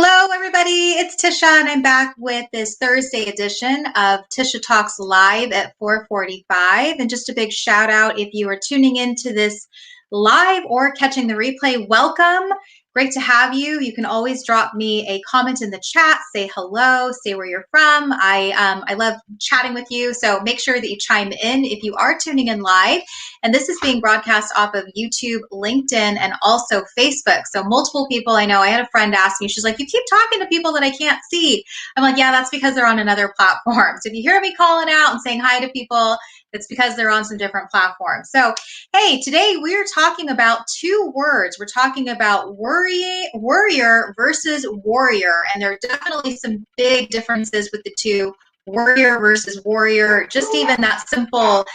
Hello, everybody. It's Tisha, and I'm back with this Thursday edition of Tisha Talks Live at 4:45. And just a big shout out if you are tuning into this live or catching the replay. Welcome. Great to have you. You can always drop me a comment in the chat, say hello, say where you're from. I love chatting with you, so make sure that you chime in if you are tuning in live. And this is being broadcast off of YouTube, LinkedIn, and also Facebook. So multiple people I know. I had a friend ask me, she's like, you keep talking to people that I can't see. I'm like, yeah, that's because they're on another platform. So if you hear me calling out and saying hi to people, it's because they're on some different platforms. So, hey, today we're talking about two words. We're talking about worrier versus warrior. And there are definitely some big differences with the two. Worrier versus warrior, just even that simple,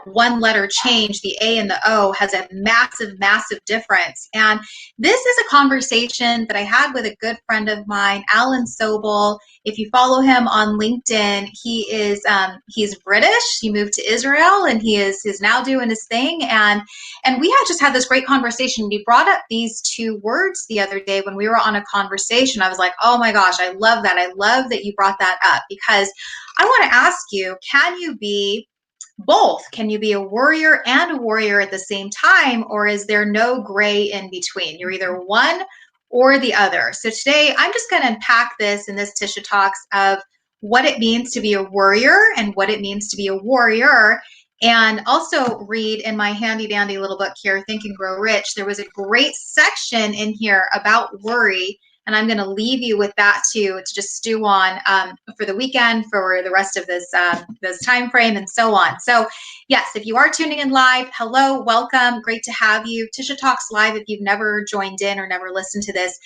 one letter change, the A and the O has a massive, massive difference. And this is a conversation that I had with a good friend of mine, Alan Sobel. If you follow him on LinkedIn, he's British. He moved to Israel and he's now doing his thing. And we had just had this great conversation. We brought up these two words the other day when we were on a conversation. I was like, oh my gosh, I love that. I love that you brought that up, because I want to ask you, can you be both? Can you be a warrior and a warrior at the same time, or is there no gray in between? You're either one or the other. So today I'm just going to unpack this in this Tisha Talks of what it means to be a warrior and what it means to be a warrior. And also read in my handy dandy little book here, Think and Grow Rich. There was a great section in here about worry. And I'm going to leave you with that to just stew on for the weekend, for the rest of this time frame, and so on. So yes, if you are tuning in live, hello, welcome, great to have you. Tisha Talks Live, if you've never joined in or never listened to this,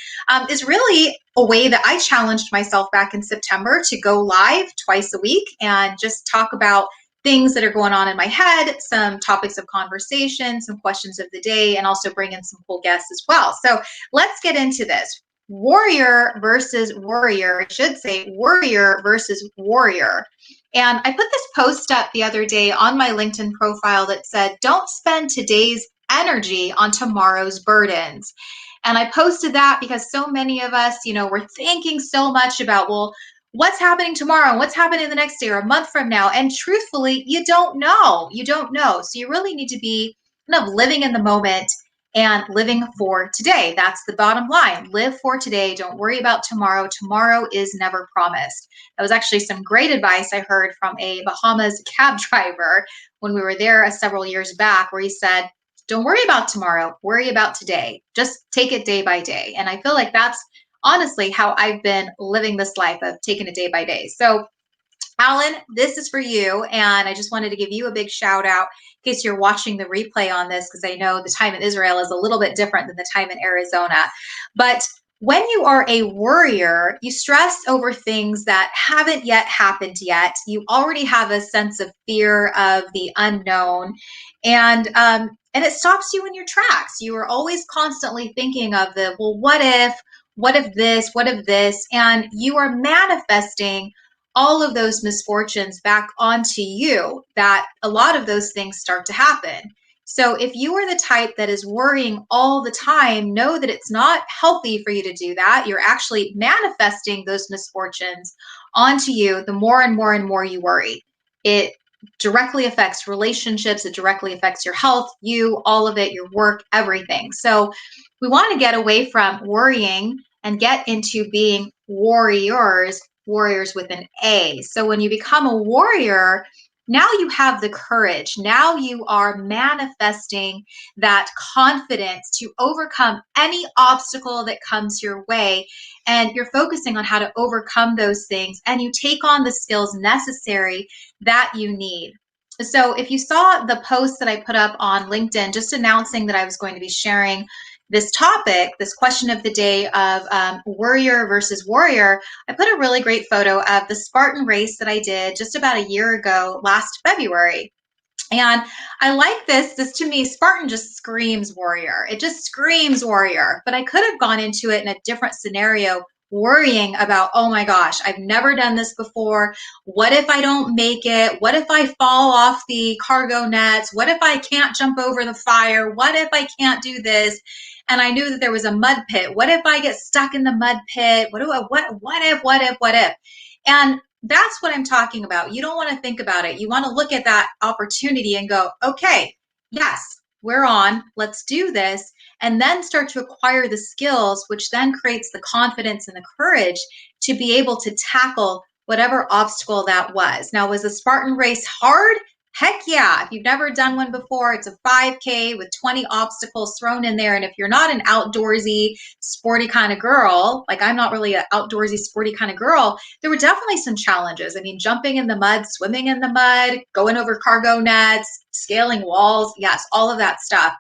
is really a way that I challenged myself back in September to go live twice a week and just talk about things that are going on in my head, some topics of conversation, some questions of the day, and also bring in some cool guests as well. So let's get into this. Warrior versus warrior, I should say warrior versus warrior. And I put this post up the other day on my LinkedIn profile that said, don't spend today's energy on tomorrow's burdens. And I posted that because so many of us, we're thinking so much about, well, what's happening tomorrow? What's happening the next day or a month from now? And truthfully, you don't know. You don't know. So you really need to be kind of living in the moment and living for today. That's the bottom line. Live for today. Don't worry about tomorrow. Tomorrow is never promised. That was actually some great advice I heard from a Bahamas cab driver when we were there several years back, where he said, don't worry about tomorrow. Worry about today. Just take it day by day. And I feel like that's honestly how I've been living this life of taking it day by day. So Alan, this is for you, and I just wanted to give you a big shout out in case you're watching the replay on this, because I know the time in Israel is a little bit different than the time in Arizona. But when you are a worrier, you stress over things that haven't yet happened yet. You already have a sense of fear of the unknown, and it stops you in your tracks. You are always constantly thinking of what if this, and you are manifesting all of those misfortunes back onto you, that a lot of those things start to happen. So if you are the type that is worrying all the time, know that it's not healthy for you to do that. You're actually manifesting those misfortunes onto you the more and more and more you worry. It directly affects relationships. It directly affects your health, all of it, your work, everything. So we want to get away from worrying and get into being warriors with an A. So when you become a warrior, now you have the courage. Now you are manifesting that confidence to overcome any obstacle that comes your way. And you're focusing on how to overcome those things, and you take on the skills necessary that you need. So if you saw the post that I put up on LinkedIn, just announcing that I was going to be sharing this topic, this question of the day of warrior versus warrior, I put a really great photo of the Spartan race that I did just about a year ago, last February. And I like this. This, to me, Spartan just screams warrior. It just screams warrior. But I could have gone into it in a different scenario, worrying about, oh my gosh, I've never done this before. What if I don't make it? What if I fall off the cargo nets? What if I can't jump over the fire? What if I can't do this? and I knew that there was a mud pit. What if I get stuck in the mud pit? What if? And that's what I'm talking about. You don't want to think about it. You want to look at that opportunity and go, okay, yes, we're on, let's do this. And then start to acquire the skills, which then creates the confidence and the courage to be able to tackle whatever obstacle that was. Now, was the Spartan race hard? Heck yeah. If you've never done one before, it's a 5K with 20 obstacles thrown in there. And if you're not an outdoorsy, sporty kind of girl, like I'm not really an outdoorsy, sporty kind of girl, there were definitely some challenges. I mean, jumping in the mud, swimming in the mud, going over cargo nets, scaling walls. Yes, all of that stuff.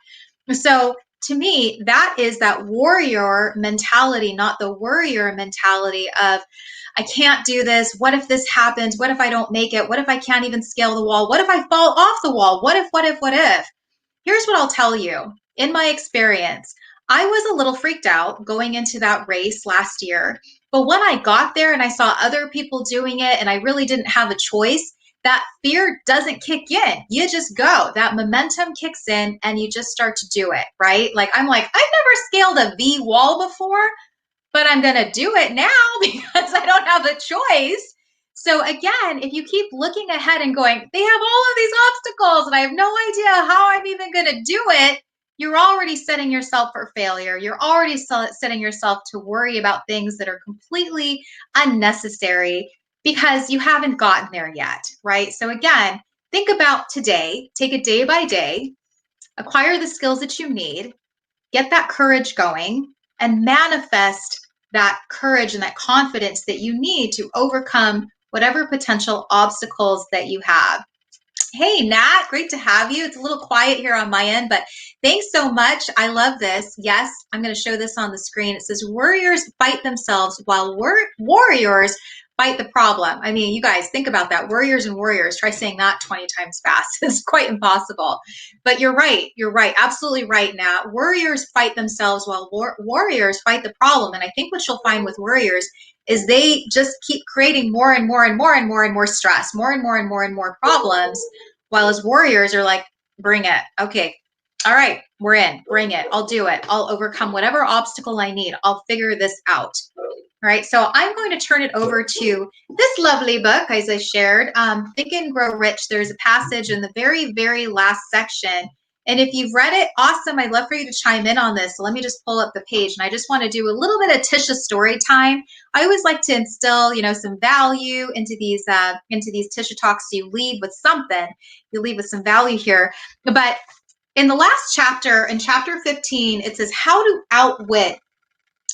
So to me, that is that warrior mentality, not the worrier mentality of, I can't do this. What if this happens? What if I don't make it? What if I can't even scale the wall? What if I fall off the wall? What if? Here's what I'll tell you. In my experience, I was a little freaked out going into that race last year. But when I got there and I saw other people doing it and I really didn't have a choice, that fear doesn't kick in. You just go. That momentum kicks in and you just start to do it, right? Like, I'm like, I've never scaled a V wall before, but I'm going to do it now because I don't have a choice. So again, if you keep looking ahead and going, they have all of these obstacles and I have no idea how I'm even going to do it, you're already setting yourself for failure. You're already setting yourself to worry about things that are completely unnecessary because you haven't gotten there yet, right? So again, think about today, take it day by day, acquire the skills that you need, get that courage going, and manifest that courage and that confidence that you need to overcome whatever potential obstacles that you have. Hey, Nat, great to have you. It's a little quiet here on my end, but thanks so much. I love this. Yes, I'm going to show this on the screen. It says, warriors fight themselves while warriors fight the problem. I mean, you guys think about that. Warriors and warriors. Try saying that 20 times fast. It's quite impossible. But you're right. You're right. Absolutely right, Nat. Warriors fight themselves while warriors fight the problem. And I think what you'll find with warriors is they just keep creating more and more and more and more and more stress, more and more and more and more problems, while as warriors are like, bring it. Okay. All right. We're in. Bring it. I'll do it. I'll overcome whatever obstacle I need. I'll figure this out. All right, so I'm going to turn it over to this lovely book, as I shared, Think and Grow Rich. There's a passage in the very, very last section. And if you've read it, awesome. I'd love for you to chime in on this. So let me just pull up the page. And I just want to do a little bit of Tisha story time. I always like to instill, some value into these Tisha talks. So you leave with something. You leave with some value here. But in the last chapter, in chapter 15, it says how to outwit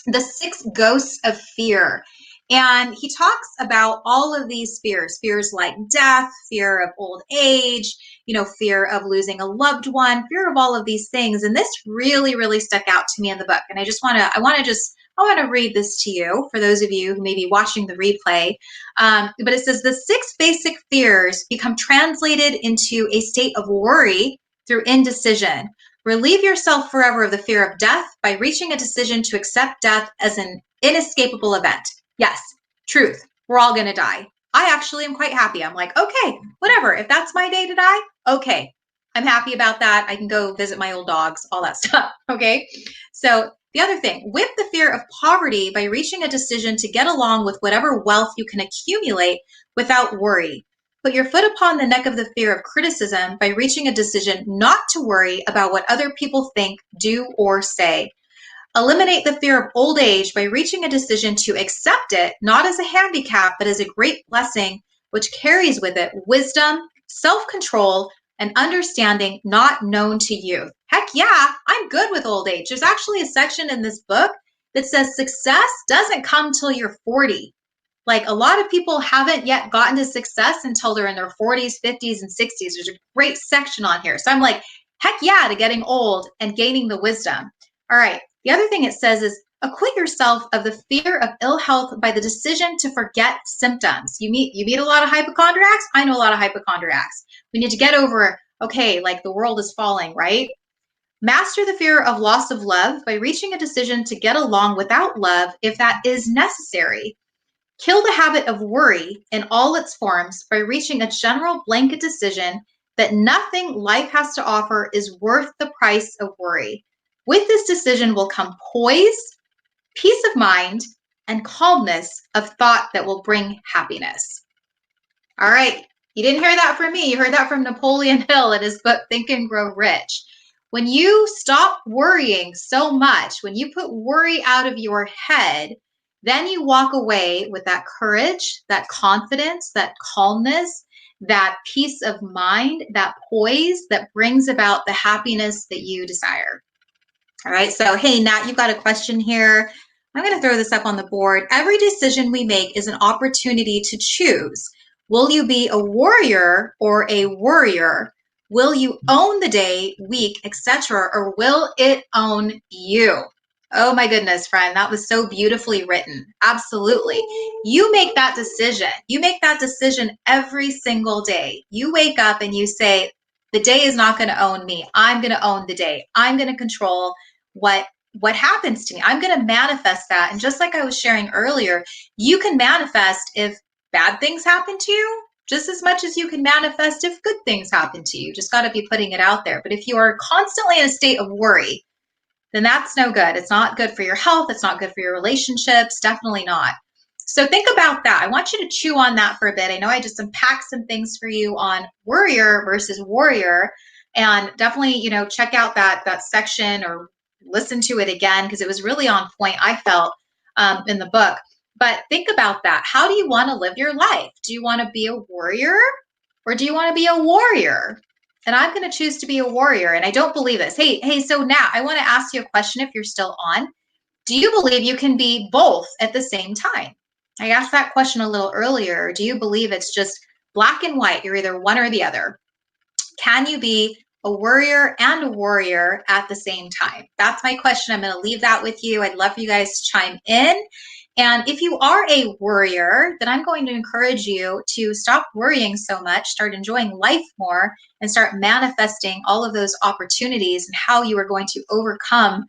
the 6 ghosts of fear. And he talks about all of these fears like death, fear of old age, fear of losing a loved one, fear of all of these things. And this really, really stuck out to me in the book. And I want to read this to you for those of you who may be watching the replay. But it says the 6 basic fears become translated into a state of worry through indecision. Relieve yourself forever of the fear of death by reaching a decision to accept death as an inescapable event. Yes, truth. We're all going to die. I actually am quite happy. I'm like, okay, whatever. If that's my day to die, okay. I'm happy about that. I can go visit my old dogs, all that stuff. Okay. So the other thing, whip the fear of poverty by reaching a decision to get along with whatever wealth you can accumulate without worry. Put your foot upon the neck of the fear of criticism by reaching a decision not to worry about what other people think, do, or say. Eliminate the fear of old age by reaching a decision to accept it, not as a handicap, but as a great blessing, which carries with it wisdom, self-control, and understanding not known to youth. Heck yeah, I'm good with old age. There's actually a section in this book that says success doesn't come till you're 40. Like a lot of people haven't yet gotten to success until they're in their 40s, 50s, and 60s. There's a great section on here. So I'm like, heck yeah, to getting old and gaining the wisdom. All right. The other thing it says is acquit yourself of the fear of ill health by the decision to forget symptoms. You meet a lot of hypochondriacs. I know a lot of hypochondriacs. We need to get over, okay, like the world is falling, right? Master the fear of loss of love by reaching a decision to get along without love if that is necessary. Kill the habit of worry in all its forms by reaching a general blanket decision that nothing life has to offer is worth the price of worry. With this decision will come poise, peace of mind, and calmness of thought that will bring happiness. All right. You didn't hear that from me. You heard that from Napoleon Hill in his book, Think and Grow Rich. When you stop worrying so much, when you put worry out of your head, then you walk away with that courage, that confidence, that calmness, that peace of mind, that poise that brings about the happiness that you desire. All right. So, hey, Nat, you've got a question here. I'm going to throw this up on the board. Every decision we make is an opportunity to choose. Will you be a warrior or a worrier? Will you own the day, week, etc., or will it own you? Oh my goodness, friend, that was so beautifully written. Absolutely. You make that decision. You make that decision every single day. You wake up and you say, the day is not going to own me. I'm going to own the day. I'm going to control what happens to me. I'm going to manifest that. And just like I was sharing earlier, you can manifest if bad things happen to you just as much as you can manifest if good things happen to you. Just got to be putting it out there. But if you are constantly in a state of worry, then that's no good. It's not good for your health. It's not good for your relationships. Definitely not. So think about that. I want you to chew on that for a bit. I know I just unpacked some things for you on worrier versus warrior, and definitely, check out that section or listen to it again because it was really on point, I felt, in the book. But think about that. How do you want to live your life? Do you want to be a warrior or do you want to be a warrior? And I'm going to choose to be a warrior. And I don't believe this. Hey, so Nat, I want to ask you a question if you're still on. Do you believe you can be both at the same time? I asked that question a little earlier. Do you believe it's just black and white? You're either one or the other. Can you be a worrier and a warrior at the same time? That's my question. I'm going to leave that with you. I'd love for you guys to chime in. And if you are a worrier, then I'm going to encourage you to stop worrying so much, start enjoying life more, and start manifesting all of those opportunities and how you are going to overcome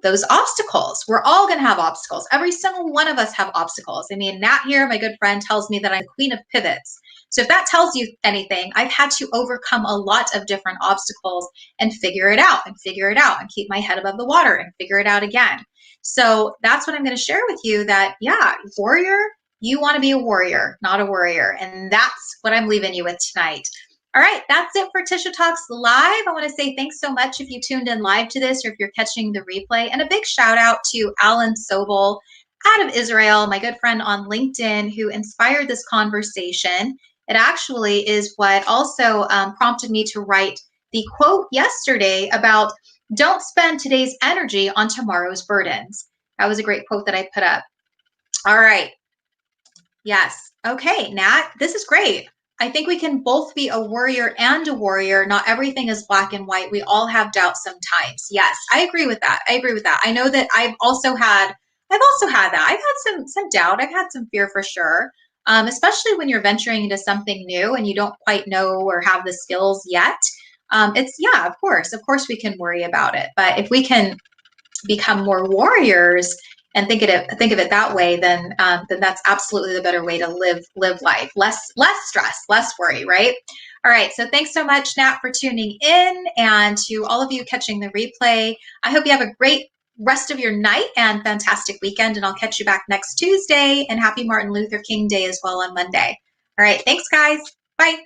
those obstacles. We're all going to have obstacles. Every single one of us have obstacles. I mean, Nat here, my good friend, tells me that I'm the queen of pivots. So if that tells you anything, I've had to overcome a lot of different obstacles and figure it out and keep my head above the water and figure it out again. So that's what I'm going to share with you, that, yeah, warrior, you want to be a warrior, not a worrier. And that's what I'm leaving you with tonight. All right, that's it for Tisha Talks Live. I want to say thanks so much if you tuned in live to this or if you're catching the replay. And a big shout out to Alan Sobel out of Israel, my good friend on LinkedIn, who inspired this conversation. It actually is what also prompted me to write the quote yesterday about don't spend today's energy on tomorrow's burdens. That was a great quote that I put up. All right. Yes. Okay, Nat, this is great. I think we can both be a warrior and a warrior. Not everything is black and white. We all have doubt sometimes. Yes, I agree with that. I know that I've also had that. I've had some doubt. I've had some fear for sure. Especially when you're venturing into something new and you don't quite know or have the skills yet. Of course we can worry about it. But if we can become more warriors and think of it that way, then that's absolutely the better way to live life. Less stress, less worry, right? All right. So thanks so much, Nat, for tuning in, and to all of you catching the replay. I hope you have a great rest of your night and fantastic weekend, and I'll catch you back next Tuesday. And happy Martin Luther King Day as well on Monday. All right. Thanks, guys. Bye.